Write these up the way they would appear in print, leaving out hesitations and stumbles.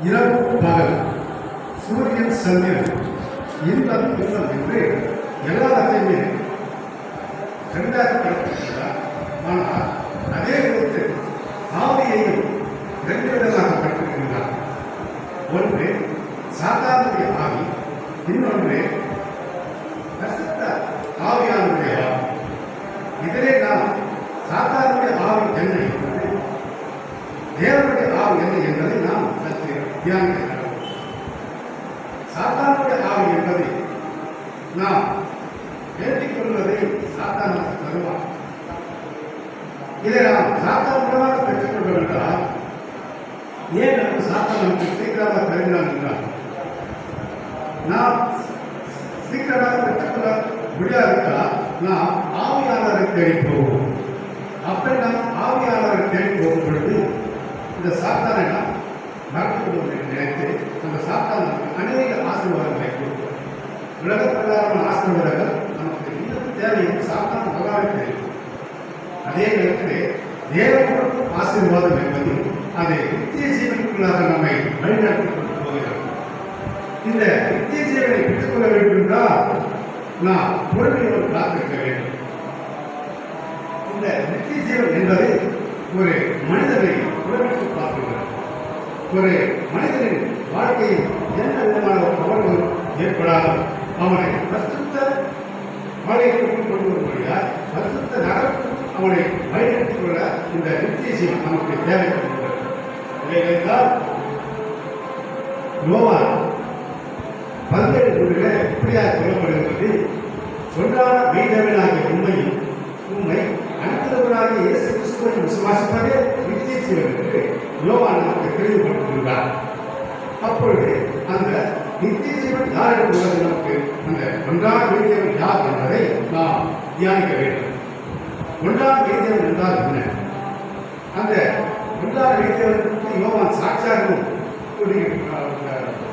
இரவு பகல், சூரியன் சந்திரன், இன்பம் துன்பம் என்று எல்லாத்தையுமே ரெண்டாக படுத்திருக்கிறார். ஆனால் அதே விதத்தில் ஆவியையும் ரெண்டு விதமாக படுத்திருக்கிறார். ஒன்று சாத்தானுடைய ஆவி, இன்னொன்று பரிசுத்த ஆவியானுடைய ஆவி. இதிலே நாம் சாத்தானுடைய ஆவி என்ன என்பது, தேவனுடைய ஆவி என்ன என்பதை நாம் சற்று தியானிக்க. சாத்தானுடைய ஆவி என்பதை நாம் வேண்டிக் கொள்வதை சாத்தான் தருவான். இதை நாம் சாத்தான் மூலமாக பெற்றுக் கொள்ள வேண்டாம். ஏன் நமக்கு சாத்தான் நமக்கு சீக்கிரமாக தருகிறான் என்றால், நாம் சீக்கிரமாக பெற்றுக்கொள்ள முடியாவிட்டால் நாம் ஆவியாளரை தேடி போவோம். அப்படி நாம் ஆவியாளரை தேடி போகும் பொழுது இந்த சாத்தானை நாம் மறந்து கொள்வதை நினைத்து அந்த சாத்தான் அநேக ஆசீர்வாதங்களை கொடுக்கும். உலக பிரகாரமான ஆசீர்வாதங்கள் நமக்கு இன்னும் தேவை. சாத்தான் நல்லாவே தெரியும். அதே நேரத்திலே தேவனுக்கும் ஆசீர்வாதம் என்பது அதை நித்திய ஜீவனுக்குள்ளாக நம்மை வழிநடத்திக் கொண்டு போகிறது. இந்த நித்திய ஜீவனை பெற்றுக் கொள்ள வேண்டும் என்றால் நாம் பொறுமையோடு காத்திருக்க வேண்டும். இந்த நித்திய ஜீவன் என்பது ஒரு மனிதனை உலகத்து பார்க்கிறது. ஒரு மனிதனின் வாழ்க்கையில் எந்த விதமான தவறுகள் ஏற்படாமல் அவனை பரிசுத்த வாழ்க்கைக்கு கொண்டு வரும்படியால் பரிசுத்த நகரத்துக்கு அவனை வழிநடத்திக் கொள்ள இந்த நித்திய ஜீவன் நமக்கு தேவைப்படுகிறது. இல்லையென்றால் யோவான் 17:3 இப்படியாக சொல்லப்படுகிறது, ஒன்றான மெய்தேவனாகிய உண்மை அனுப்புகிறவராகிய இயேசு கிறிஸ்துவை விசுவாசிப்பதே நித்திய ஜீவன் என்று யோவான் நமக்கு தெளிவுபடுத்துகிறார். அப்பொழுது அந்த நித்திய ஜீவன் யார் என்பது நமக்கு அந்த ஒன்றான மெய்தேவன் யார் என்பதை நாம் தியானிக்க வேண்டும். ஒன்றான மெய்தேவன் என்றால் என்ன? அந்த ஒன்றான மெய்தேவனுக்கு யோவான் சாட்சியாகவும்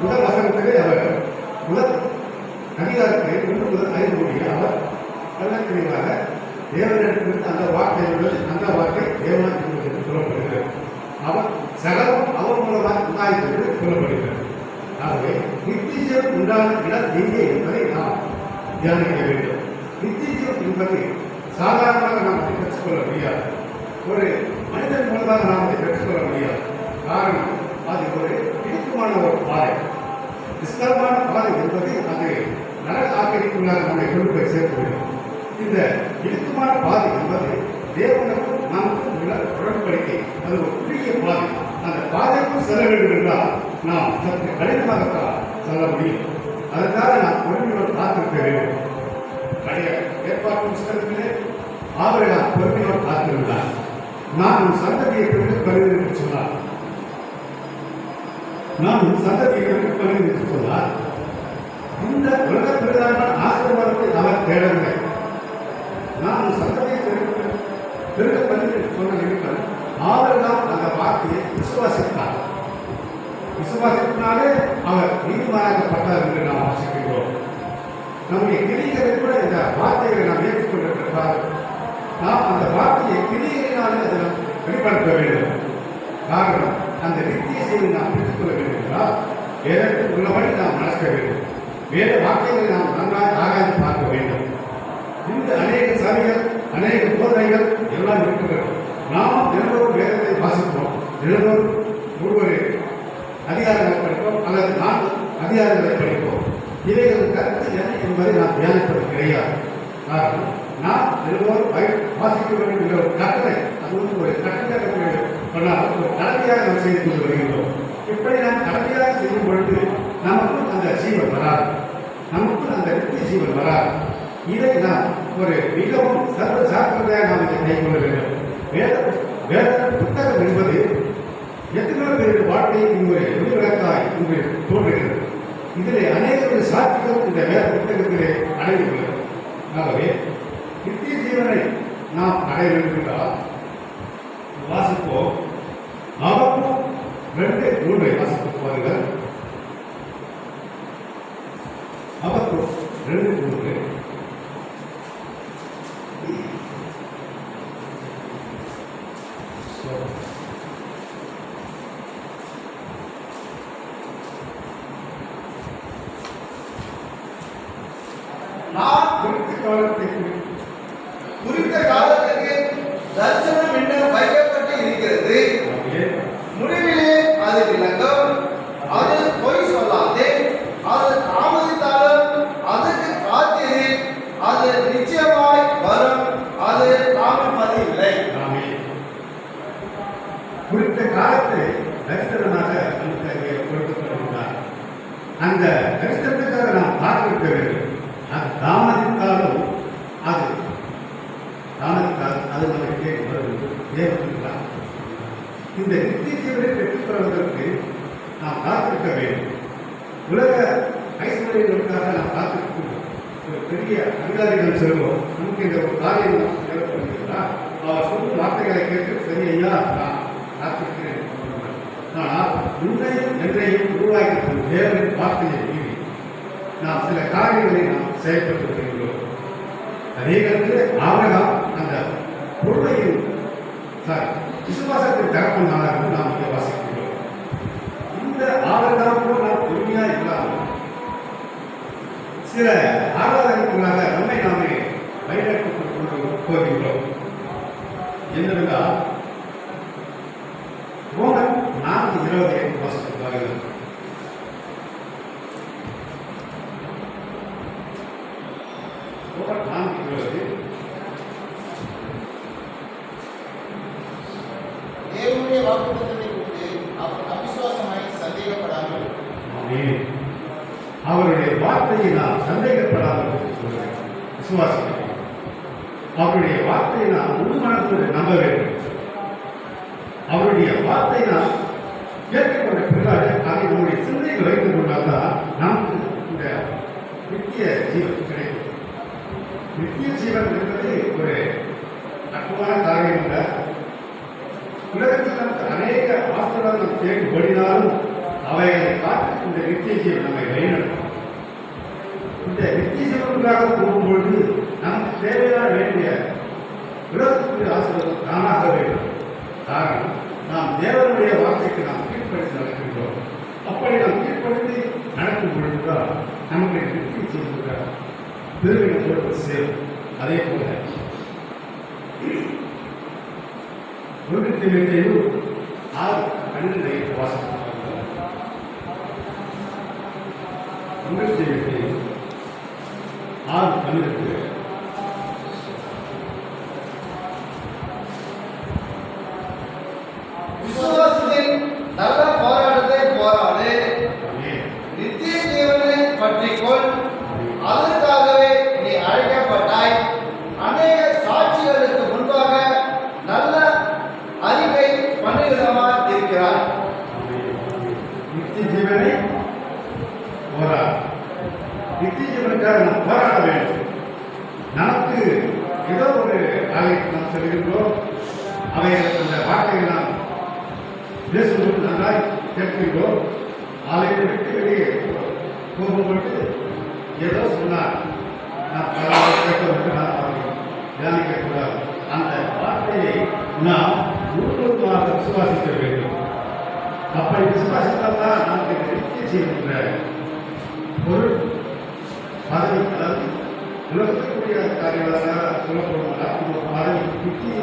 முதல் வசனத்திலே அவர் முதல் அதிகாரத்தை 1 முதல் 5 முடிய அவர் நல்ல தெளிவாக தேவனிடத்திலிருந்து அந்த வார்த்தை தேவனாக என்று சொல்லப்படுகிறது. அவர் சகலம் அவர் மூலமாக உண்டாயிற்று என்று சொல்லப்படுகிறது. ஆகவே நித்திய ஜீவன் உண்டான இடம் எங்கே என்பதை நாம் தியானிக்க வேண்டும். நித்திய ஜீவன் என்பது சாதாரணமாக நாம் அதை பெற்றுக்கொள்ள முடியாது. ஒரு மனிதன் மூலமாக நாம் அதை பெற்றுக்கொள்ள முடியாது. காரணம், அது ஒரு இடுக்கமான ஒரு பாதை, விஸ்தரமான பாதை என்பது அது நரக ஆக்கிரமிப்புள்ளாக நம்மை கொண்டு போய் சேர்த்துவிடும். இந்த இடுக்கமான பாதை என்பது தேவனுக்கும் நமக்கும் உள்ள உடன்படிக்கை. அது ஒரு குறுகிய பாதை. அந்த பாதைக்கும் செல்ல வேண்டும் என்றால் நாம் சற்று கடினமாகத்தான் செல்ல முடியும். அதற்காக நாம் பொறுமையோடு காத்திருக்க வேண்டும். பழைய ஏற்பாட்டு புத்தகத்திலே ஆபிரகாம் பொறுமையோடு காத்திருந்தார். நான் உன் சந்ததியை பெருக்கப்படுவேன் என்று சொன்னார். இந்த உலக பிரதான ஆசீர்வாதத்தை அவர் தேடவில்லை. நான் உன் சந்ததியை பெருக்கப்படுவேன் என்று சொன்ன நிமித்தம் ஆபிரகாம் அந்த வார்த்தையை விசுவாசித்தார். விசுவாசத்தினாலே அவர் நீதிமானாக்கப்பட்டார் என்று நாம் வாசிக்கின்றோம். நம்முடைய கிரிகளை கூட இந்த வார்த்தைகளை நாம் ஏற்றுக்கொண்டிருக்கிறார். நாம் அந்த வார்த்தையை கிரிகளினாலே அதை வெளிப்படுத்த வேண்டும். காரணம், அந்த நித்திய செய்தி நாம் பெற்றுக்கொள்ள வேண்டும் என்றால் வேதத்தில் உள்ளபடி நாம் நடக்க வேண்டும். வேத வார்த்தைகளை நாம் நன்றாக ஆராய்ந்து பார்க்க வேண்டும். இந்த அநேக சபைகள், அநேக போதனைகள் எல்லாம் இருக்கிறது. நாம் தினந்தோறும் வேதத்தை வாசிப்போம். தினந்தோறும் ஒவ்வொரு அதிகாரங்களை படிப்போம் அல்லது 4 அதிகாரங்களை படிப்போம். இவைகள் கருத்து என்ன என்பதை நாம் தியானிப்பது கிடையாது. காரணம், நாம் தினந்தோறும் வாசிக்க வேண்டும் என்ற ஒரு கட்டளை, அது ஒரு கட்டளை பண்ணால் ஒரு கடமையாக நாம் செய்து கொண்டு வருகின்றோம். இப்படி நாம் கடமையாக செய்யும் பொழுது நமக்கும் அந்த ஜீவன் வராது, நமக்கும் அந்த நித்திய ஜீவன் வராது. இதை நாம் ஒரு மிகவும் சர்வ ஜாக்கிரதையாக நாம் இதை கைக்கொள்ள வேண்டும். வேத புத்தகம் என்பது எத்தனையோ பேருடைய வாழ்க்கையை இங்குடைய விதிவிலக்காய் இங்கு தோன்றுகிறது. இதிலே அநேக சாட்சிகள் இந்த வேத புத்தகத்திலே அடைந்துள்ளது. ஆகவே நித்திய ஜீவனை நாம் அடைய வேண்டும் என்றால் வாசிப்போம். அவக்கும் 2:3 வாசித்து பாருங்கள். அவக்கும் 2:3 2:3 நான் குறித்த காலத்தை குறித்த காலத்துக்கு தரிசனம் இன்னும் வைக்கப்பட்டு இருக்கிறது. முடிவிலே அது விளங்கும். அது பொய் சொல்லாதே. அது தாமதித்தாலும் அதுக்கு காத்திரு. அது நிச்சயமாய் வரும். அது தாமதிப்பது இல்லை. குறித்த காலத்தை தரிசனமாக நமக்கு கொடுக்கப்படுகிறார். அந்த தரிசனத்துக்காக நாம் காத்திருக்க வேண்டும். அது தாமதித்தாலும் அது நமக்கு தேவைப்படுகிறார். இந்த நித்திய ஜீவனை பெற்றுக்கொள்வதற்கு நாம் காத்திருக்க வேண்டும். உலக ஐஸ்வர்யங்களுக்காக நாம் காத்திருக்கிறோம். ஒரு பெரிய அதிகாரிகள் செல்வோம், நமக்கு இந்த ஒரு காரியம் தேவைப்படுகிறதா, அவர் சொல்லும் வார்த்தைகளை கேட்டு சரி ஐயா நான் காத்திருக்கிறேன். ஆனால் உன்னையும் என்றையும் உருவாக்கி தேவனின் வார்த்தையை மீறி நாம் சில காரியங்களை நாம் செயல்பட்டு வருகிறோம். அதே நேரத்தில் ஆபிரகாம் அந்த பொறுமையின் விசுவாசத்தின் தகப்பனாக நாம் இங்கே வாசிக்கிறோம். இந்த ஆபிரகாம் போல் நாம் பொறுமையா இல்லாமல் சில ஆராதனைகளாக நம்மை நாமே வழிநடத்திக் கொண்டு போகின்றோம். என்னவென்றால் ரோமன் 4:25 வாசிப்பார்கள். ரோமன் 4:20 தேவனுடைய வாக்குத்தத்தத்தை குறித்து அவர் அவிசுவாசமாய் சந்தேகப்படாமல் அவருடைய வார்த்தையை நாம் சந்தேகப்படாமல் விசுவாசிக்க வேண்டும். அவருடைய வார்த்தையை நாம் முழுமனத்தோடு நம்ப வேண்டும். அவருடைய வார்த்தை நாம் கேட்டுக்கொண்ட பிறகு அதை நம்முடைய சிந்தையில் வைத்துக் கொண்டால்தான் நமக்கு இந்த நித்திய ஜீவன் கிடைக்கும். நித்திய ஜீவன் என்பது ஒரு அற்புதமான காரியம் அல்ல. உலகத்தில் நமக்கு அநேக ஆசீர்வாதங்கள் தேடி ஓடினாலும் அவைகளை காத்து இந்த நித்திய ஜீவன் நம்மை வழிநடத்தும். இந்த நித்திய ஜீவனுக்காக போகும்பொழுது நமக்கு தேவையான வேண்டிய உலகத்துக்குரிய ஆசீர்வாதம் தானாக வேண்டும். காரணம், நாம் தேவனுடைய வார்த்தைக்கு நாம் கீழ்ப்படுத்தி நடக்கின்றோம். அப்படி நாம் கீழ்ப்படுத்தி நடக்கும் பொழுதுதான் நமக்கு நித்திய ஜீவனுக்காக பெருமையோடு சேரும். அதே போல 1 தீமோத்தேயு 6:12 வாசிக்கிறோம். 1 தீமோத்தேயு 6:12 விசுவாசத்தில் நல்ல போராட்டத்தை போராடு. நித்திய ஜீவனை பற்றிக்கொள். அதற்காகவே நீ அழைக்கப்பட்டாய். அநேக சாட்சிகளுக்கு முன்பாக நல்ல அறிக்கை பண்ணுகிறவனாய் இருக்கிறாய். நித்திய ஜீவனை போராடு. நித்திய ஜீவனுக்காக நாம் போராட வேண்டும். நமக்கு ஏதோ ஒரு காரியத்தை நாம் சொல்கின்றோம். அவைகளுக்கு அந்த வார்த்தையை நாம் பேசும்போது நன்றாய் கேட்கின்றோம். ஆலயத்தை விட்டு வெளியே போகும்பொழுது ஏதோ சொன்னார், நான் கேட்க நான் தியானிக்கக்கூடாது. அந்த வார்த்தையை நாம் முழுவதுமாக விசுவாசிக்க வேண்டும். அப்படி விசுவாசித்தால் தான் நமக்கு நித்திய ஜீவன் என்ற பொருள் பதவி, அதாவது உலகத்துக்குரிய காரியங்களாக சொல்லப்படும் பதவி, நித்திய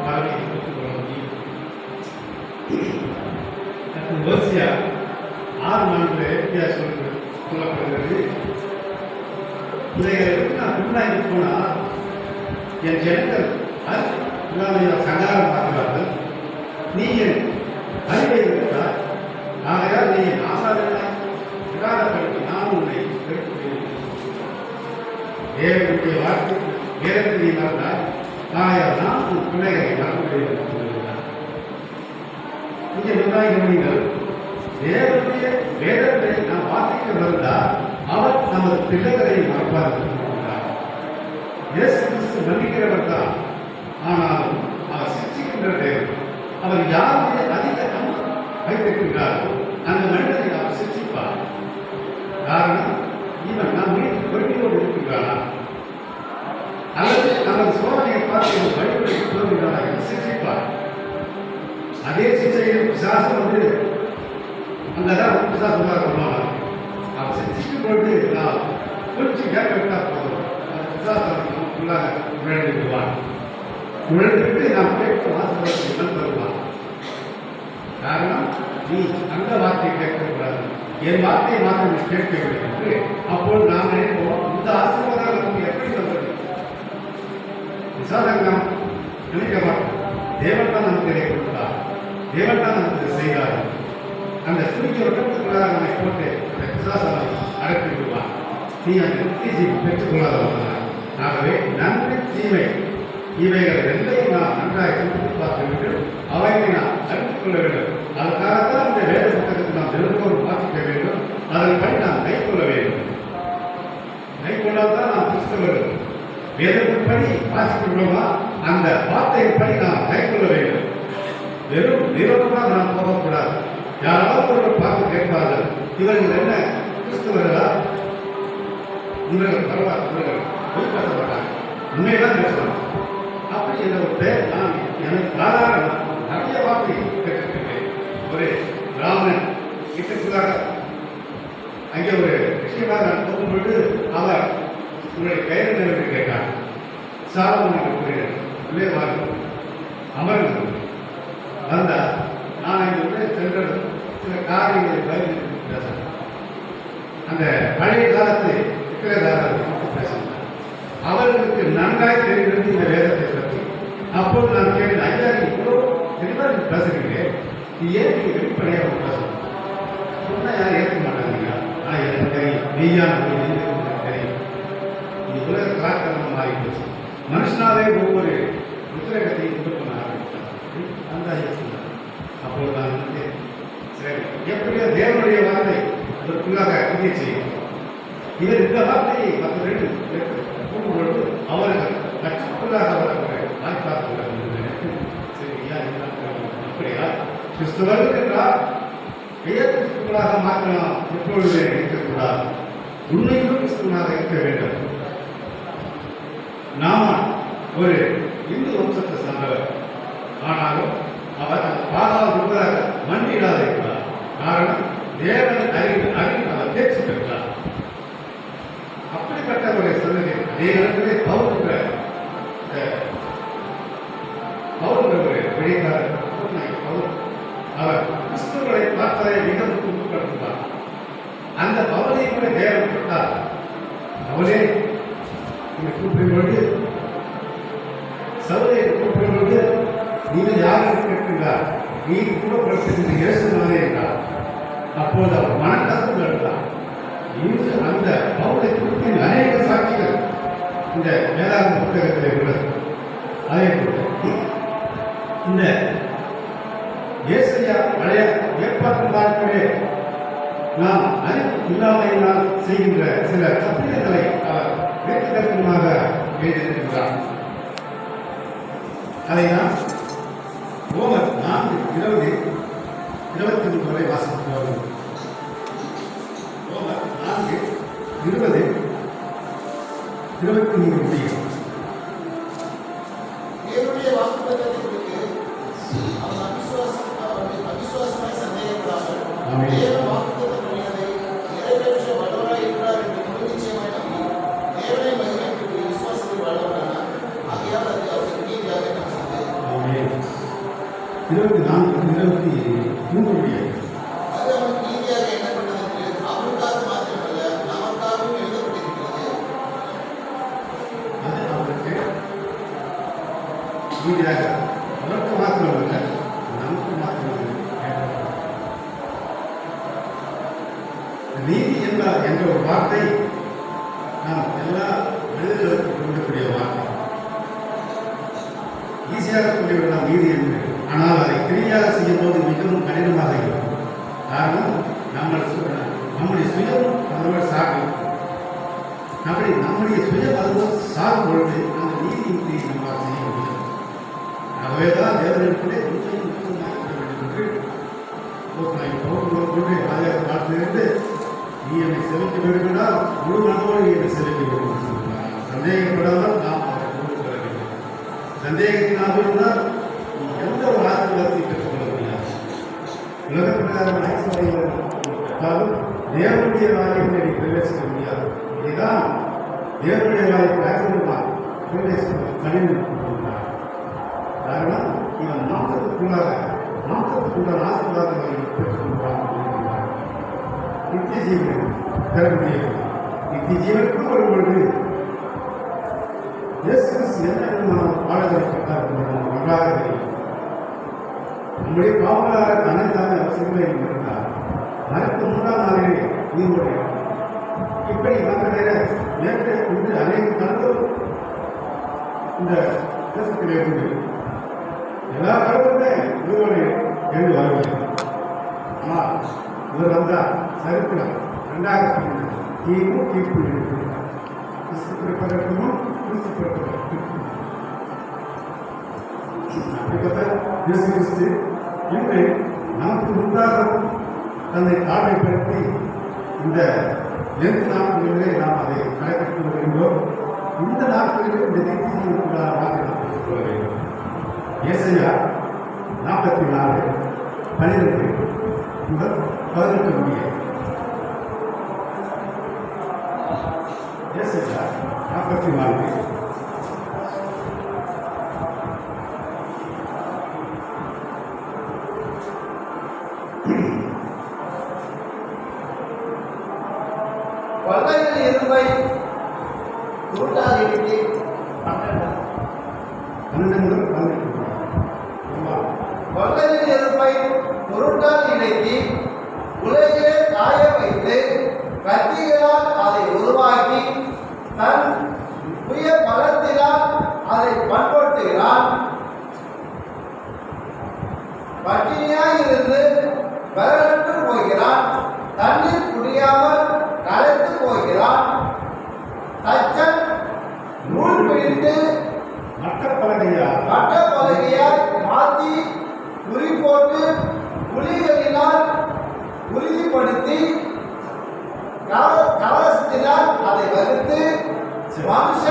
பதவியை பெற்றுக்கொள்ள முடியும். ஓசியா 6:4 சொல்லப்படுகிறது. இதைகளை விட்டு நான் முன்னாடி போனால் என் ஜனங்கள் சங்காரம் பார்க்கிறார்கள். நீ என் அறிவை விட்டால் ஆகையால் நீ என் ஆசாரங்களை விடாதபடி நான் உன்னை பெற்றுக்கொள்கிறேன். தேவனுடைய வார்த்தை வேதத்தை நீ மறந்தால் ஆகையால் நான் உன் பிள்ளைகளை மறந்துவிடுவேன். இங்கே நன்றாக கவனிங்கள். தேவனுடைய வேதத்தை நாம் வாசிக்க வந்தால் அவர் நமது பிள்ளைகளை மறப்பார்கள். இயேசு கிறிஸ்து மன்னிக்கிறவர் தான், ஆனாலும் அவர் சிக்ஷிக்கின்ற தேவன். அவர் யாருடைய அதிக வைத்திருக்கின்றாரோ அந்த மனிதனை அவர் சிக்ஷிப்பார். காரணம், இவன் நம் வீட்டு வழியோடு இருக்கின்றானா அல்லது நமது சோதனையை பார்த்து வழிமுறை தோன்றுகிறானா என்று சிக்ஷிப்பார். அதே சிக்ஷையில் பிசாசம் வந்து அங்கதான் பிசாசமாக பண்ணுவாங்க. அவர் சிக்ஷிக்கும் பொழுது நான் குறிச்சு கேட்க விட்டா போதும், பிசாசம் நமக்குள்ளாக நுழைந்து விடுவான். நுழைந்துவிட்டு நாம் கேட்கும் ஆசீர்வாதத்தை இழந்து வருவான். காரணம், நீ அந்த வார்த்தையை கேட்கக்கூடாது, என் வார்த்தையை மாத்திரம் நீ கேட்க வேண்டும் என்று. அப்போது நாம் நினைப்போம், இந்த ஆசீர்வாதம் நமக்கு எப்படி வந்தது? விசாரங்கம் நினைக்க மாட்டோம். தேவன் தான் நமக்கு இதை கொடுத்தார், தேவன் தான் நமக்கு இதை செய்தார். அந்த குறிக்க வட்டத்துக்குள்ளாக நம்மை போட்டு அந்த விசாசனை அடக்கி விடுவான். நீ அந்த நித்திய ஜீவன் பெற்றுக்கொள்ளாதவர்களாக. ஆகவே நன்மை தீமை இவைகள் ரெண்டையும் நாம் நன்றாக சிந்தித்து பார்க்க வேண்டும். அவைகளை நாம் அறிந்து கொள்ள வேண்டும். அதற்காகத்தான் இந்த வேத புத்தகத்தை நாம் தினந்தோறும் வாசிக்க வேண்டும். அதன்படி நாம் கை கொள்ள வேண்டும். கை கொள்ளாதான் நாம் கிறிஸ்தவர்கள். வேதத்தின்படி வாசிக்கிறோமா, அந்த வார்த்தையின்படி நாம் கை கொள்ள வேண்டும். வெறும் நிறுவனமாக நாம் போகக்கூடாது. யாராவது ஒருவர் பார்த்து கேட்பார்கள், இவர்கள் என்ன கிறிஸ்தவர்களா? இவர்கள் பரவாயில்ல, இவர்கள் பொய் பேசப்பட்டாங்க, உண்மையெல்லாம் பேசலாம். அப்படி என்ற ஒரு பேர் நான் எனக்கு சாதாரண நிறைய வார்த்தை கேட்டிருக்கிறேன். ஒரு பிராமணன் கிட்டத்ததாக அங்கே ஒரு விஷயமாக நான் போகும்பொழுது அவர் உங்களுடைய பெயர் நினைவு கேட்டார். சாலமோன் கூறினார், உள்ளே வாருங்கள், அமர்ந்து வந்தார். நான் இங்கே உள்ளே சென்ற சில காரியங்களை பயந்து பேசினேன். அந்த பழைய காலத்தை மட்டும் பேசினார். அவர்களுக்கு நன்றாய் தெரிகிறது இந்த வேதத்தை பற்றி. அப்போது நான் கேட்டேன், ஐயா இவ்வளோ தெளிவாக பேசுகிறீங்க, நீ ஏன் நீங்க வெளிப்படையாக பேசணும்? சொன்னால் யாரும் ஏற்க மாட்டாங்க. ஆனால் எனக்கு தெரியும், மெய்யான தெரியும். நீ உலக கலாச்சாரம் மாறி போச்சு. மனுஷனாவே ஒவ்வொரு புத்தகத்தையும் கொண்டு பண்ண ஆரம்பித்தார். அந்த சொன்னார். அப்போது நான் நினைத்தேன், சரி, எப்படியோ தேவனுடைய வார்த்தை அதற்குள்ளாக உறுதி செய்யும். இவர் இந்த வார்த்தையை மற்ற ரெண்டு கூறும்பொழுது அவர்கள் கற்றுக்குள்ளாக வரக்கூடிய வாய்ப்பாக சரியா? அப்படியா? கிறிஸ்துவர்கள் என்றால் பெயர் கிறிஸ்துவர்களாக மாற்றலாம் எப்பொழுது இருக்கக்கூடாது. உண்மையிலும் கிறிஸ்துவனாக இருக்க வேண்டும். நாம ஒரு இந்து வம்சத்தை சார்ந்தவர், ஆனாலும் அவர் பாதாள உருவாக மண்டியிடாத இருக்கிறார். காரணம், தேவன் அறிவு அவர் தேர்ச்சி பெற்றார். அப்படிப்பட்ட ஒரு சந்ததி அதே இடத்திலே பவுல் ஒரு வெளிக்காரர் பவுல், அவர் கிறிஸ்துவர்களை பார்த்ததை மிகவும் துன்பப்படுத்தினார். அந்த பவுலை கூட தேவன் பெற்றார். அவளே கூப்பிடும்பொழுது, சவுலை கூப்பிடும்பொழுது, நீங்கள் யாருக்கு கேட்கின்றார்? நீ கூட பிரசித்த இயேசுநாதே என்றார். அப்போது அவர் மனக்கசப்பு எடுத்தார். அந்த பவுலை குறித்து அநேக சாட்சிகள் இந்த வேதாந்த புத்தகத்தில் உள்ளது. அதே போல இந்த ஏசாயா பழைய ஏற்பாட்டு நாட்களே நாம் அறிவு இல்லாமையினால் செய்கின்ற சில தப்பிதங்களை அவர் வேற்றுத்தரமாக எழுதியிருக்கிறார். அதை நாம் ரோமர் 4:20-23 வரை வாசித்து வருவோம். ரோமர் 4:20-23 முடியும். தேவனுடைய வாக்குத்தத்தத்தை குறித்து அவன் அவிசுவாசமாய் சந்தேகப்படாமல் தேவன் வாக்குத்தத்தம் பண்ணியதை நிறைவேற்ற வல்லவராய் இருக்கிறார் என்று முழு நிச்சயமாய் நம்பி தேவனை மகிமைப்படுத்தி விசுவாசத்தில் வல்லவரானார். ஆகையால் அது அவருக்கு நீதியாக நடந்தது. 24-23 முடியும். அது அவனுக்கு நீதியாக எண்ணப்பட்டது என்று அவருக்காக மாத்திரமல்ல நமக்காகவும் எழுதப்பட்டிருக்கிறது. அது அவருக்கு நீதியாக, அவருக்கு மாத்திரமல்ல நமக்கு மாத்திரமல்ல. நீதி என்ற ஒரு வார்த்தை நாம் எல்லா மனிதர்களுக்கும் கொடுக்கக்கூடிய வார்த்தை. ஈஸியாக சொல்லிவிடலாம் நீதி என்று. ஆனால் அதை கிரியாக செய்யும் போது மிகவும் கடினமாக இருக்கும். காரணம், நம்முடைய சுயம் அதோடு சார்பு. அப்படி நம்முடைய சுயம் அதுவும் சார்பு பொழுது அந்த நீதியின் கிரியை நம்மால் செய்ய முடியும். ஆகவேதான் தேவனிடத்திலே உண்மையும் முக்கியமாக இருக்க வேண்டும் என்று கொண்டு அதை பார்த்திருந்து, நீ என்னை செலுத்த வேண்டுமென்றால் முழு மனதோடு என்னை செலுத்த வேண்டும் என்று சொல்கிறார். சந்தேகப்படாமல் நாம் அதை கொண்டு வர வேண்டும். சந்தேகத்தினால் இருந்தால் நீ எந்த ஒரு ஆசீர்வாதத்தை பெற்றுக்கொள்ள முடியாது. உலக பிரகாரமான ஐஸ்வர்யம் பெற்றாலும் தேவனுடைய ராஜ்யத்தை நீ பிரவேசிக்க முடியாது. இதுதான் தேவனுடைய வாய்ப்பு ஆச்சரியமாக கடினம் கொடுக்கிறார். காரணம் இவன் மாற்றத்துக்குள்ளான ஆசீர்வாதங்களை பெற்றுக்கொண்டான். நித்திய ஜீவன் பெற முடியும். நித்திய ஜீவனுக்கு வரும்பொழுது இயேசு கிறிஸ்து என்ன விதமான பாடல்களை பெற்றார் நன்றாக தெரியும். நம்முடைய பாவங்களாக தனத்தான அவசியங்களை இருந்தார். மறுத்து 3ஆம் நாளிலே நீங்களுடைய இப்படி மற்ற நேரத்தை கொண்டு அநேக கலந்தோம் இந்த தேசத்திலே இருந்து எல்லா கடவுளுமே இவர்களை எழுந்து வரவில்லை. ஆனால் இவர் வந்தால் சரித்திரம் 2ஆக தீவும் தீர்ப்பு இருக்கிறார். கிறிஸ்து பிறப்பதற்கு முன் கிறிஸ்து பிறப்பதற்கு அப்படிப்பட்ட இயேசு கிறிஸ்து இன்று நமக்கு முன்பாக தன்னை தாழ்மைப்படுத்தி இந்த 2 நாட்களிலே நாம் அதை கடைபிடித்து வருகின்றோம். இந்த நாட்களிலே இந்த நித்தியத்திற்குள்ளான வாக்குகளை பெற்றுக் கொள்ள வேண்டும். ஏசாயா 44:12 முதல் 18 முடிய. ஏசாயா 44 கொள்ளையில் இரும்பை கூட்டாளிக்கு 12 முதல் 18. கொள்ளையில் இரும்பை பொருட்டால் இணைக்கி உலகிலே காய வைத்து கத்திகளால் அதை உருவாக்கி தன் சுய பலத்தினால் அதை பண்படுத்துகிறான். பட்டினியாயிருந்து விரலற்று போகிறான். தண்ணீர் குடியாமல் களைத்து போகிறான். தச்சன் நூல் பிடித்து மட்டப்பலகையாய் மாற்றி குறி போட்டு புலிகளினால் உறுதிப்படுத்தி கவசத்தினால் அதை வகுத்து வம்ச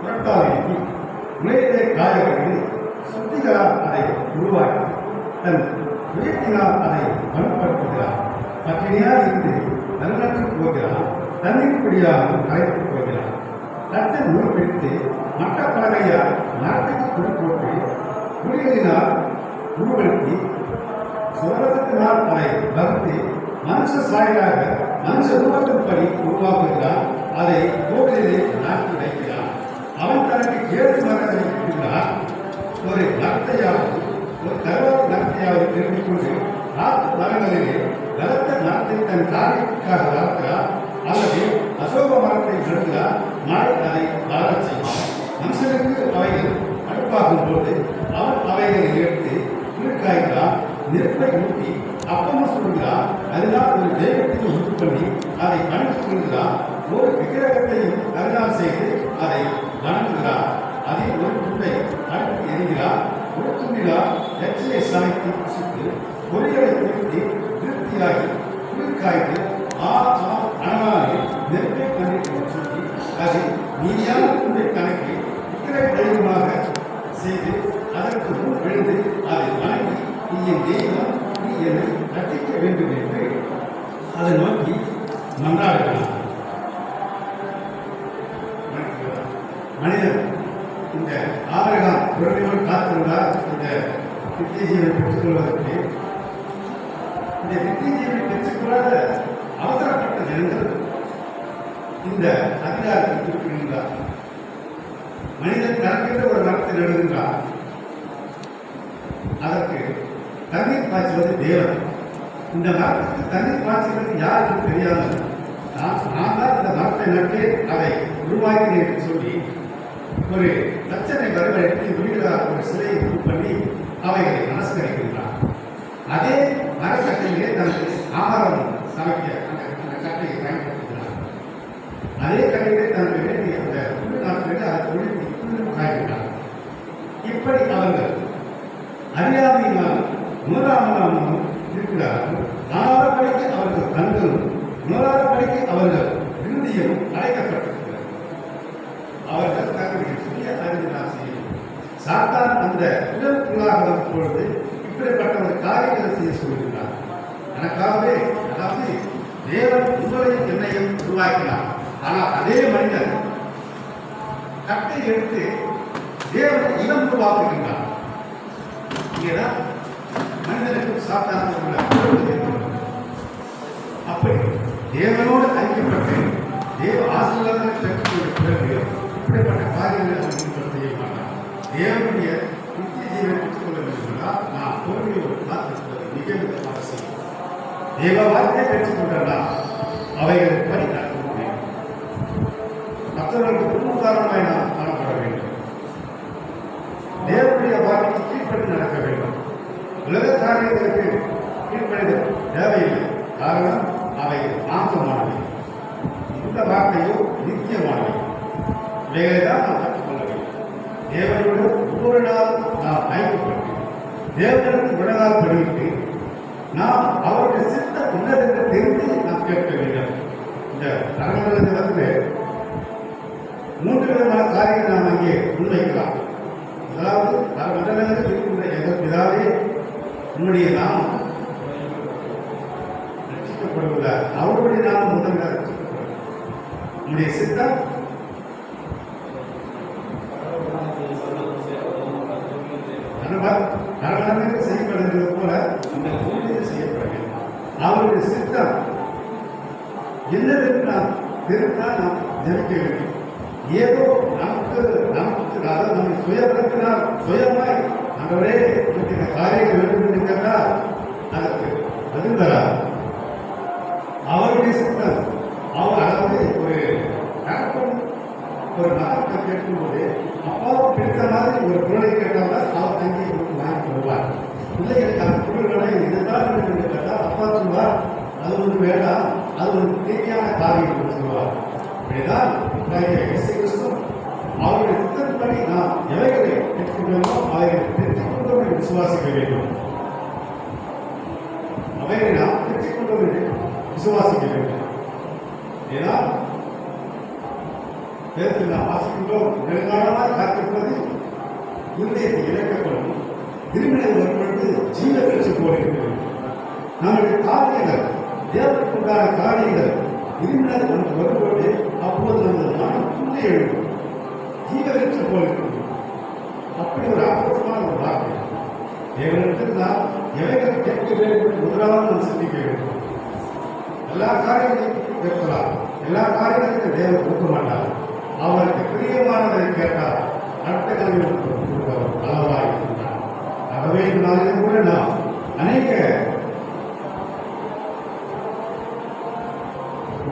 புரட்டாளி உலகத்தை காய வைத்து சுத்திகளால் அதை உருவாக்கி தன் உயர்த்தினால் அதை பலப்படுத்துகிறார். பட்டினியால் இருந்து நல்லற்று போகிறார். தண்ணீர் குடியாமல் களைத்து போகிறார். தச்சன் நூல் பிடித்து மட்ட பலகையால் நாட்டுக்கு குடி போட்டு குடிகளினால் உருவடுத்தி சுவரத்தினால் அதை வகுத்து மனுஷ சாயலாக மனுஷ ரூபத்தின்படி உருவாக்குகிறார். அதை கோவிலிலே நாட்டி வைக்கிறார். அவன் தனக்கு 7 மரங்களை இருக்கிறார். ஒரு நரத்தையாவது ஒரு கருவாக்கு நரத்தையாவது தெரிந்து கொண்டு 4 மரங்களிலே பலத்த மரத்தை தன் காரியத்துக்காக வளர்க்கிறார். அல்லது அசோக மரத்தை நடுகிறார். மழை அதை வளரச் செய்வார். மனுஷனுக்கு அவைகள் அடுப்பாகும் போது அவன் அவைகளை எடுத்து குளிர்காய்கிறார். நெருப்பை ஊட்டி அப்பமும் சொல்கிறார். அதனால் ஒரு தெய்வத்தையும் உண்டு பண்ணி அதை பணித்துக் கொள்கிறார். ஒரு விக்கிரகத்தையும் கருணால் செய்து அதை வணங்குகிறார். அதில் ஒரு துண்டை அடுத்து எரிகிறார். ஒரு துண்டினால் எச்சையை சமைத்து புசித்து பொறிகளை குறித்து திருப்தியாகி குளிர்காய்ந்து அனவானே நெருப்பை கண்டித்து சொல்லி அது நீதியான துண்டை கணக்கி விக்கிரக தெய்வமாக செய்து அதற்கு முன் விழுந்து அதை வணங்கி நீ என் தெய்வம், நீ என்னை ரட்சிக்க வேண்டும் என்று அதை நோக்கி மன்றாடுகிறார். மனிதன் இந்த ஆபிரகாம் பொறுமையோடு காத்திருந்தார். இந்த நித்திய ஜீவனை பெற்றுக்கொள்வதற்கு இந்த நித்திய ஜீவனை பெற்றுக்கொள்ளாத அவசரப்பட்ட ஜனங்கள் இந்த அதிகாரத்தை குறிப்பிடுகின்றார். மனிதன் தனக்கென்று ஒரு மரத்தை நடுகின்றார். அதற்கு தண்ணீர் பாய்ச்சுவது தேவன். இந்த மரத்துக்கு தண்ணீர் பாய்ச்சுவது யாருக்கும் தெரியாமல் நான் தான் இந்த மரத்தை நட்டு அதை உருவாக்கினேன் என்று சொல்லி ஒரு தச்சனை வரவழைத்து விடுகிறார். ஒரு சிலையை உண்டு பண்ணி அவைகளை நமஸ்கரிக்கின்றார். அதே மரக்கட்டையிலே தனக்கு ஆகாரம் சமைக்க அந்த கட்டையை பயன்படுத்துகிறார். அதே கட்டையிலே தனக்கு வேண்டிய அந்த புல்லு நாட்களில் அதை ஒழித்து புல்லு காய்கிறார். இப்படி அவர்கள் அறியாமையினால் உணராமலும் இருக்கிறார்கள். நாலாவது அவர்கள் கண்களும் உணராதபடிக்கு அவர்கள் இறுதியும் அழைக்கப்பட்டிருக்கிறது. அவர்கள் தங்களுடைய சுய அறிவினால் செய்யும் சாத்தான் அந்த உடலுக்குள்ளாக வரும் பொழுது இப்படிப்பட்ட ஒரு காரியங்களை செய்ய சொல்கிறார். எனக்காகவே அதாவது தேவன் உங்களையும் என்னையும் உருவாக்கினார். ஆனால் அதே மனிதன் கட்டை எடுத்து தேவன் இனம் உருவாக்குகின்றார். இங்கேதான் மனிதனுக்கு சாத்தானுக்கு உள்ள உறவு ஏற்படுகிறது. அப்படி தேவனோடு ஐக்கியப்பட்டு தேவ ஆசீர்வாதங்களை பெற்றுக்கொண்ட பிறகு இப்படிப்பட்ட காரியங்களை அவர்கள் செய்ய மாட்டார். தேவனுடைய நித்திய ஜீவனை பெற்றுக்கொள்ள வேண்டும் என்றால் நாம் பொறுமையோடு காத்திருப்பது மிக மிக அவசியம். தேவ வார்த்தையை பெற்றுக்கொண்டால் அவைகள் பணி நடத்த முடியும். மற்றவர்களுக்கு முன்னுதாரணமாய் நாம் காணப்பட வேண்டும். தேவனுடைய வார்த்தைக்கு கீழ்ப்பட்டு நடக்க வேண்டும். உலக காரியங்களுக்கு கீழ்ப்படிதல் தேவையில்லை. காரணம் அவை மாம்சமானவை. இந்த வார்த்தையோ நித்தியமானவை. இவைகளை தான் நாம் கற்றுக்கொள்ள வேண்டும். தேவனோடு ஒவ்வொரு நாளும் நாம் ஐக்கியப்பட்டு தேவனுக்கு விடனால் படித்து நாம் அவருடைய சித்த உன்னதத்தை தெரிந்து நாம் கேட்க வேண்டும். இந்த தரங்களில் வந்து 3 விதமான காரியங்களை நாம் அங்கே முன்வைக்கலாம். அதாவது மண்டலங்களில் இருக்கின்ற எங்கள் பிதாவே உன்னுடைய நாமம் ரட்சிக்கப்படுவதால் அவருடைய நாமம் முதல்ல ரட்சிக்கப்படும். உன்னுடைய சித்தம் நரகத்தில் செய்யப்படுகிறது போல இந்த பூமியில் செய்யப்பட வேண்டும். அவருடைய சித்தம் என்னதென்று நாம் தெரிந்தால் நாம் ஜெபிக்க வேண்டும். ஏதோ நமக்கு அதாவது நம்ம சுயபலத்தினால் சுயமாய் அன்றவரே இந்த காரியங்கள் வேண்டும் என்று கேட்டால் அதற்கு பதில் தராது. அவருடைய சித்தம் அவர் அதாவது ஒரு கணக்கும் ஒரு மகத்தை கேட்கும்போது அப்பாவுக்கு பிடித்த மாதிரி ஒரு பொருளை கேட்டால் அவர் தங்கி வாங்கி கொள்வார். இல்லை எனக்கு அந்த பொருள்களை இதுதான் வேண்டும் என்று கேட்டால் அப்பா சொல்வார் அது ஒரு வேண்டாம், அது ஒரு தேவையான காரியம் என்று சொல்வார். அப்படிதான் இயேசு கிறிஸ்து அவருடைய சித்தத்தின்படி நாம் எவைகளை பெற்றுக்கொண்டோமோ அவைகளை பெற்றுக்கொண்டோம் என்று விசுவாசிக்க வேண்டும். அவைகளை நாம் பெற்றுக்கொண்டோம் என்று விசுவாசிக்க வேண்டும். ஏனால் வேதத்தில் நாம் வாசிக்கின்றோம், நெடுங்காலமாக காத்திருப்பது இருதயத்தை இழக்கப்படும், திருமணம் வரும்பொழுது ஜீவ பெற்று போடுகிறது. நம்முடைய காரியங்கள் தேவனுக்கு உண்டான காரியங்கள் திருமணம் நமக்கு வரும்போது அப்போது நமது மனம் புள்ளி எழுதும், ஜீவ பெற்று போடுகிறது. அப்படி ஒரு அற்புதமான ஒரு வார்த்தை. தேவனிடத்தில் நாம் எவைகள் கேட்க வேண்டும் முதலாவது நாம் சிந்திக்க வேண்டும். எல்லா காரியங்களையும் கேட்கலாம், எல்லா காரியங்களுக்கும் தேவன் கொடுக்க மாட்டார். அவருக்கு பிரியமானதை கேட்டால் அடுத்த காரியம் கொடுப்பவர் அளவாக இருக்கின்றார். ஆகவே இந்த நாளிலும் கூட நாம் அநேக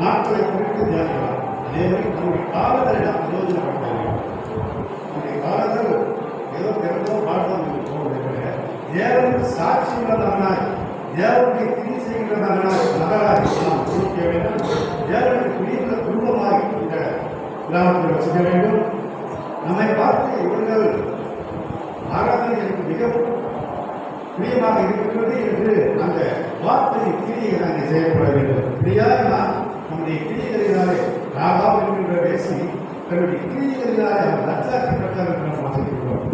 நாட்களை குறித்து தியானிக்கலாம். அதேமாதிரி நம்முடைய காலத்தை நாம் யோஜனைப்படுத்த வேண்டும். நம்முடைய காலத்தில் ஏதோ பிறந்தோ வாழ்ந்தோம் என்று போவதை தேவனுக்கு சாட்சி உள்ளதனால் தேவனுடைய கிரி செய்கின்றதனால் நகராக நாம் கொடுக்க வேண்டும். தேவனுக்கு பிரிந்த குடும்பமாக இந்த கிராமத்தில் வச்சுக்க வேண்டும். நம்மை பார்த்து இவர்கள் ஆராதனை எனக்கு மிகவும் பிரியமாக இருக்கிறது என்று அந்த வார்த்தை கிரியை நாங்கள் செய்யப்பட வேண்டும். இப்படியாக நாம் நம்முடைய கிரிகளினாலே ராகாம் என்கின்ற பேசி தன்னுடைய கிரிகளினாலே அவர் லட்சாட்சி பெற்றார் என்று நாம் வாசிக்கிறோம்.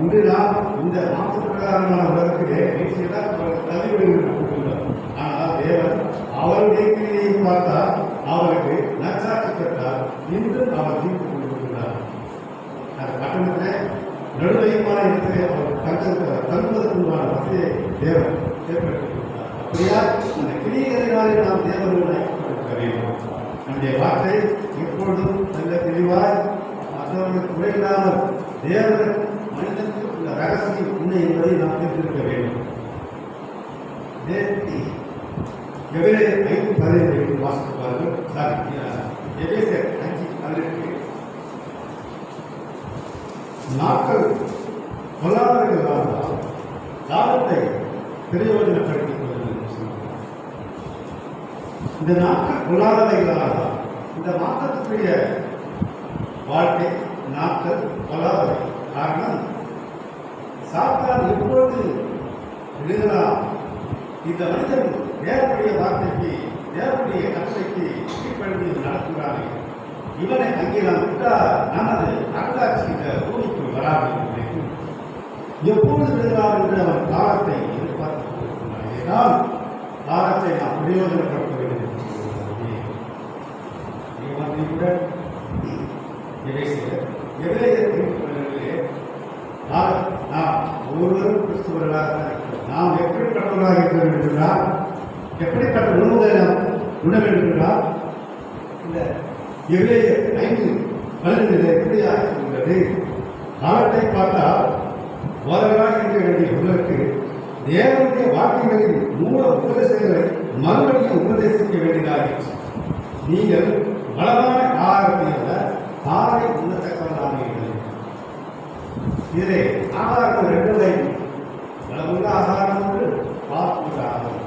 இன்று நாம் இந்த மாற்று பிரகாரமான உலகத்திலே பேசியதான் தள்ளிவிடுகின்றோம். ஆனால் தேவன் அவருடைய கிரியை பார்த்தால் அவருக்கு நச்சாட்சி பெற்றார். இன்றும் அவர் தீர்ப்பு கொண்டிருக்கிறார். அந்த பட்டணத்திலே நடுவையுமான இடத்திலே அவர் தங்குவதற்குண்டான வசதியை தேவன் ஏற்படுத்தியிருக்கிறார். அப்படியா அந்த கிரிகளினாலே நாம் தேவனோடு ஐக்கியப்படுத்த வேண்டும். நம்முடைய வார்த்தை எப்பொழுதும் நல்ல தெளிவாய் மற்றவர்களுக்கு குறையில்லாமல் தேவனுக்கு மனிதனுக்கு இந்த ரகசியம் உண்மை என்பதை நாம் தெரிந்திருக்க வேண்டும். எபிரேயர் 5:15 வாசிப்பார்கள். எபேசியர் 5:18 நாட்கள் பொல்லாதவர்களால் காலத்தை பிரயோஜனப்படுத்திக் கொள்வது. இந்த நாட்கள் பொல்லாதவைகளால் இந்த மாற்றத்துக்குரிய வாழ்க்கை நாட்கள் பொல்லாதவை. காரணம் சாத்தான் எப்பொழுது எழுதலாம் இந்த மனிதன் தேவனுடைய வார்த்தைக்கு தேவனுடைய கட்டளைக்கு கீழ்ப்படிந்து நடத்துகிறானே இவனை அங்கே நாம் விட்டால் நமது அருளாட்சி இந்த பூமிக்கு வராது என்று எப்பொழுது எழுதலாம் என்று அவன் காலத்தை எதிர்பார்த்து கொண்டிருக்கிறான். காலத்தை நாம் பிரயோஜனப்படுத்த வேண்டும். பகுதி கூட எபிரேயர் நாம் ஒவ்வொருவரும் கிறிஸ்துவர்களாக இருக்கிறோம். நாம் எப்படிப்பட்டவர்களாக இருக்க வேண்டும் என்றால், எப்படிப்பட்ட உணவுகளை நாம் உண்ண வேண்டும் என்றால், இந்த எபிரேயர் 5:12 எப்படியாக இருக்கின்றது? காலத்தை பார்த்தால் வரலாறு இருக்க வேண்டிய உங்களுக்கு தேவனுடைய வாக்கியங்களின் மூல உபதேசங்களை மறுபடியும் உபதேசிக்க வேண்டியதாகிடுச்சு. நீங்கள் பலமான ஆகாரத்தை பாறை உண்ணத்தக்கவர்களாக. இதிலே ஆகாரம் 2 வகை. பலமுள்ள ஆகாரம் ஒன்று, பாற்புள்ள ஆகாரம்.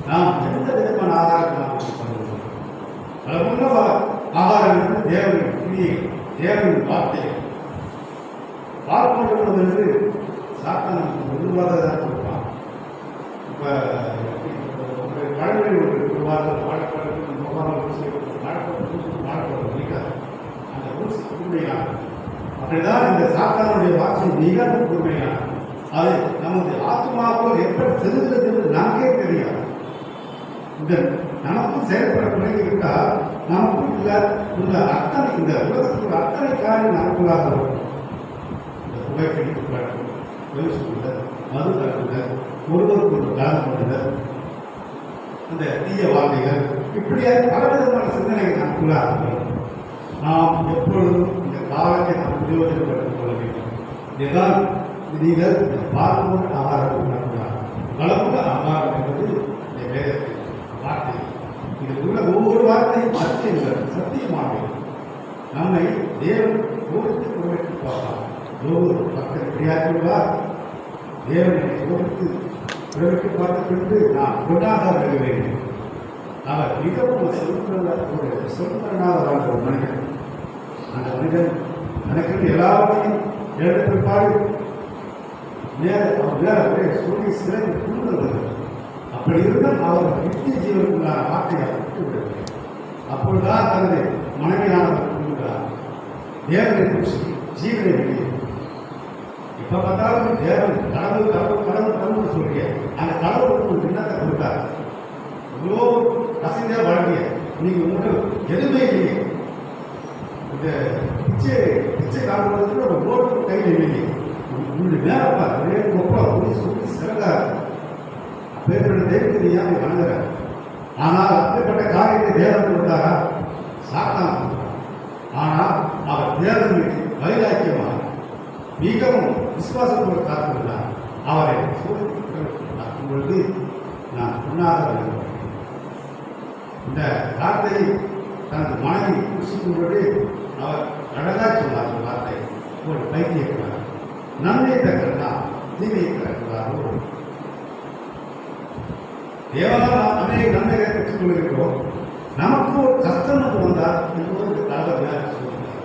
நாம் எந்த விதமான ஆகாரத்தை நாம் பண்ணுவோம்? பலமுள்ள ஆகாரம் என்று தேவனின் கிரியை, தேவனின் வார்த்தை. பார்ப்பது என்று சாத்தான் உருவாதான் கொடுப்பான். இப்போ ஒரு பழமொழி ஒரு வாரம் வாழைப்பழம் வாழைப்பழம் பிடிக்காது. அந்த ஊசி கூர்மையான, அப்படிதான் இந்த சாத்தானுடைய வார்த்தை மிகவும் கூர்மையான. அது நமது ஆத்மாவோடு எப்படி செலுத்துறது என்று நமக்கே தெரியாது. இந்த நமக்கும் செயல்பட தொடங்கிவிட்டால் நமக்கும் உள்ள அத்தனை, இந்த உலகத்தில் அத்தனை காரியம் நமக்குள்ளாக வரும். புகைப்பிடித்து பழக்கம், பேசுதல், மது தருதல், ஒருவருக்கு ஒரு தானம் பண்ணுதல், அந்த தீய வார்த்தைகள், இப்படியாக பலவிதமான சிந்தனைகள் நமக்குள்ளாக வரும். நாம் எப்பொழுதும் இந்த காலத்தை நாம் உபயோகப்படுத்திக் கொள்ள வேண்டும். இதுதான் நீங்கள் பார்ப்போம் ஆகாரம் உணர்ந்தார். பலமுள்ள ஆகாரம் என்பது இந்த வேதத்தின் வார்த்தை. இது உள்ள ஒவ்வொரு வார்த்தையும் சத்தியமானது. நம்மை தேவன் சோதித்து குறைத்து பார்ப்பார். ஒவ்வொரு பக்தர் கிடையாதுள்ளார். தேவனை சோதித்து குறைத்து பார்த்து கொண்டு நான் கொண்டாட வேண்டும். அவர் மிகவும் சொல்பனாக வாழ்ந்த ஒரு மனிதன். அந்த மனிதன் எனக்கு எல்லாவற்றையும் எழுத பிற்பாடு அவர் மேல ஒரே சொல்லி சிறகு கூடுதல். அப்படி இருந்தால் அவர் நித்திய ஜீவனுக்குள்ளான வார்த்தையை விட்டுவிடுவார். அப்பொழுதுதான் தனது மனைவியானவர் கூறுகிறார், தேவனை குறித்து ஜீவனை வெளியே. இப்ப பார்த்தாலும் தேவன் கடவுள் கடவுள் கடவுள் கடவுள் சொல்லிய அந்த கடவுளுக்கு ஒரு எண்ணத்தை கொடுத்தார். இவ்வளோ கசிந்தே வாழ்க்கைய நீங்க உங்களுக்கு எதுவுமே இல்லையே. இந்த பிச்சை காட்டுறதுக்கு ஒரு ரோட்டு கையில் இல்லையே. உங்களுடைய மேலப்பா ஒரே கொப்பா ஒரே சொல்லி சிறந்தார். அப்பேற்பட்ட தெய்வத்தை ஏன் வணங்குற? ஆனால் அப்படிப்பட்ட காரியத்தை தேவன் கொடுத்தாரா? சாத்தான் கொடுத்தார். ஆனால் அவர் தேவனுக்கு வைராக்கியமாக மிகவும் விசுவாசத்தோடு காத்துள்ளார். அவரை சோதிக்கும் பொழுது நான் உண்ணாத இந்த வார்த்தையை தனது மனைவி பூசிக்கும் பொழுது அவர் அழகா சொன்னார். அந்த வார்த்தை ஒரு பைத்தியக்கிறார். நன்மை தக்கிறதா தீமையை தக்கிறாரோ? தேவனால் நாம் அநேக நன்மைகளை பெற்றுக் கொள்கிறோம். நமக்கு ஒரு கஷ்டம் வந்தால் என்பது தலைவர் சொல்கிறார்.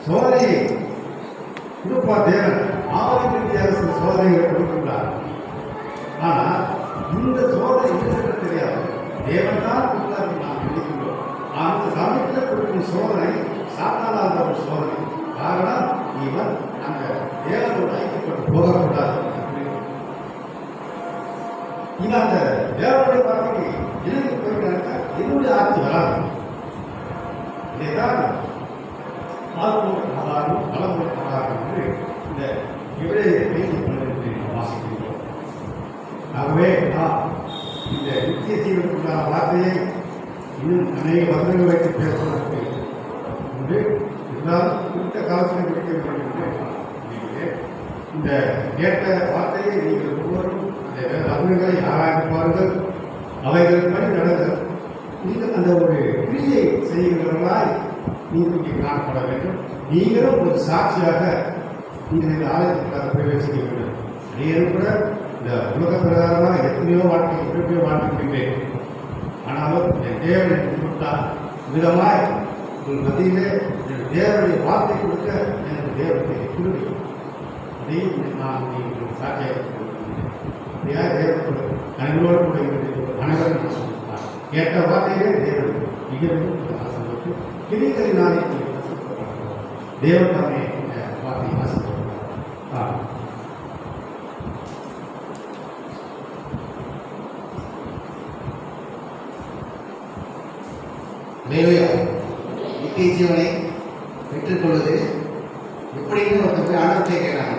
சோதனையை கொடுப்பா தேவன் ஆரோக்கியமாக சில சோதனைகளை கொடுக்கின்றார். ஆனால் இந்த சோதனை என்ன தெரியாது. தேவன் தான் கொடுத்தார் நாம் நினைக்கின்றோம். அந்த சமயத்தில் கொடுக்கும் சோதனை சாத்தானால் ஒரு சோதனை. காரணம் இவன் அந்த தேவனோடு ஐக்கியப்பட்டு போகக்கூடாது. இவன் அந்த தேவனுடைய வார்த்தைக்கு இணைந்து போய்விட்டாங்க. என்னுடைய ஆட்சி வராது. இதைதான் ஆதாரம் பலமுறை ஆதாரம் என்று இந்த இவரே வாசிக்கின்றோம். ஆகவே நாம் இந்த நித்திய ஜீவனுக்குண்டான வார்த்தையை இன்னும் அநேக வசனங்கள் வைத்து பேசுவதற்கு என்று இருந்தாலும் குறித்த காலத்தில் முடிக்க வேண்டும் என்று இந்த கேட்ட வார்த்தையை நீங்கள் ஒவ்வொருவரும் அந்த வசனங்களை ஆராய்ந்து பாருங்கள். அவைகள் படி நடங்கள். நீங்கள் அந்த ஒரு கிரியை செய்கிறவர்களாய் நீங்கள் இங்கே காணப்பட வேண்டும். நீங்களும் ஒரு சாட்சியாக நீங்கள் இந்த ஆலயத்துக்காக பிரவேசிக்க வேண்டும். நீங்களும் கூட இந்த உலக பிரகாரமாக எத்தனையோ வாழ்க்கையை ஆனாலும் என் தேவனை கொடுத்தால் விதமாய் உங்கள் மத்தியிலே என் தேவனுடைய வார்த்தை கொடுக்க எனக்கு தேவனுடைய குருவி அதையும் நான் நீங்கள் சாட்சியாக அப்படியா தேவனோடு அனைவரோடு கூட அனைவரும் சொல்லியிருந்தார். கேட்ட வார்த்தையிலே தேவன் மிகவும் ஆசைப்பட்டு கிரிகளினாலே தேவன் தானே இந்த வார்த்தையை ஆசைப்படுகிறார். அல்லேலூயா. நித்திய ஜீவனை பெற்றுக்கொள்வது எப்படின்னு ஒருத்தர் போய் ஆண்டவர்கிட்ட கேட்கிறாங்க.